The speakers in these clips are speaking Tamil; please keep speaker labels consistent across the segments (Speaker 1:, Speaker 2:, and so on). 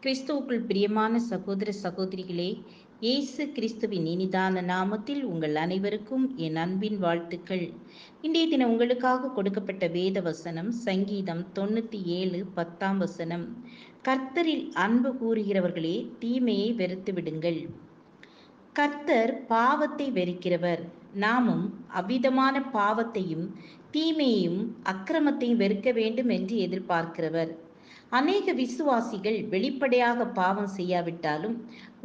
Speaker 1: கிறிஸ்துவுக்குள் பிரியமான சகோதர சகோதரிகளே, இயேசு கிறிஸ்துவின் இனிதான நாமத்தில் உங்கள் அனைவருக்கும் என் அன்பின் வாழ்த்துக்கள். இன்றைய தினம் உங்களுக்காக கொடுக்கப்பட்ட வேத வசனம் சங்கீதம் 97:10. கர்த்தரில் அன்பு கூறுகிறவர்களே, தீமையை வெறுத்து விடுங்கள். கர்த்தர் பாவத்தை வெறுக்கிறவர். நாமும் அவ்விதமான பாவத்தையும் தீமையையும் அக்கிரமத்தையும் வெறுக்க வேண்டும் என்று எதிர்பார்க்கிறவர். அநேக விசுவாசிகள் வெளிப்படையாக பாவம் செய்யாவிட்டாலும்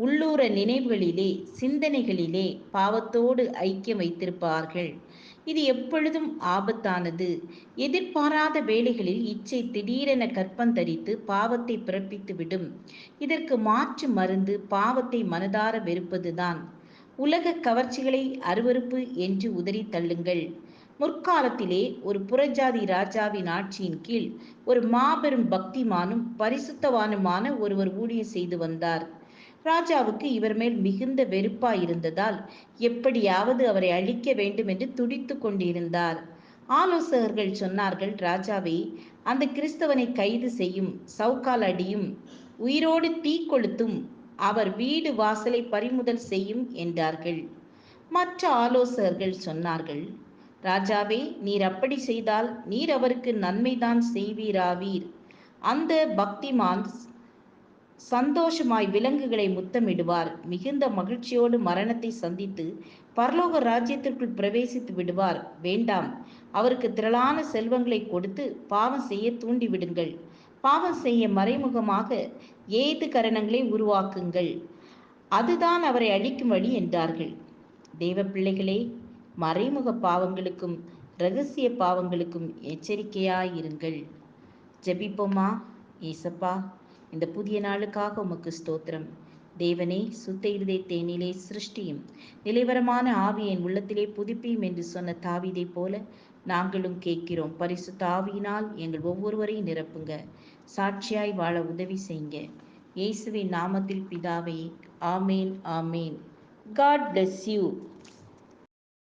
Speaker 1: உள்ளூர நினைவுகளிலே, சிந்தனைகளிலே பாவத்தோடு ஐக்கியம் வைத்திருப்பார்கள். இது எப்பொழுதும் ஆபத்தானது. எதிர்பாராத வேளைகளில் இச்சை திடீரென கற்பந்தரித்து பாவத்தை பிறப்பித்து விடும். இதற்கு மாற்று மருந்து பாவத்தை மனதார வெறுப்பதுதான். உலக கவர்ச்சிகளை அருவருப்பு என்று உதறி தள்ளுங்கள். முற்காலத்திலே ஒரு புறஜாதி ராஜாவின் ஆட்சியின் கீழ் ஒரு மாபெரும் பக்திமானும் பரிசுத்தவானுமான ஒருவர் ஊழியம் செய்து வந்தார். ராஜாவுக்கு இவர் மேல் மிகுந்த வெறுப்பாயிருந்ததால் எப்படியாவது அவரை அழிக்க வேண்டும் என்று துடித்து கொண்டிருந்தார். ஆலோசகர்கள் சொன்னார்கள், ராஜாவே, அந்த கிறிஸ்தவனை கைது செய்யும், சவுக்கால் அடியும், உயிரோடு தீ கொளுத்தும், அவர் வீடு வாசலை பறிமுதல் செய்யும் என்றார்கள். மற்ற ஆலோசகர்கள் சொன்னார்கள், ராஜாவே, நீர் அப்படி செய்தால் நீர் அவருக்கு நன்மைதான் செய்வீராவீர். அந்த பக்திமான் சந்தோஷமாய் விலங்குகளை முத்தமிடுவார். மிகுந்த மகிழ்ச்சியோடு மரணத்தை சந்தித்து பரலோக ராஜ்யத்திற்குள் பிரவேசித்து விடுவார். வேண்டாம், அவருக்கு திரளான செல்வங்களை கொடுத்து பாவம் செய்ய தூண்டிவிடுங்கள். பாவம் செய்ய மறைமுகமாக ஏது கரணங்களை உருவாக்குங்கள். அதுதான் அவரை அழிக்கும் வழி என்றார்கள். தேவ பிள்ளைகளே, மறைமுக பாவங்களுக்கும் இரகசிய பாவங்களுக்கும் எச்சரிக்கையாயிருங்கள். ஜெபிப்போமா? ஏசப்பா, இந்த புதிய நாளுக்காக உமக்கு ஸ்தோத்திரம். தேவனே, சுத்த இருதய தேனிலே சிருஷ்டியும் நிலைவரமான ஆவியை என் உள்ளத்திலே புதுப்பியும் என்று சொன்ன தாவீதை போல நாங்களும் கேட்கிறோம். பரிசுத்த ஆவியினால் எங்கள் ஒவ்வொருவரையும் நிரப்புங்க. சாட்சியாய் வாழ உதவி செய்யுங்க. இயேசுவின் நாமத்தில் பிதாவே, ஆமேன், ஆமேன். God bless you.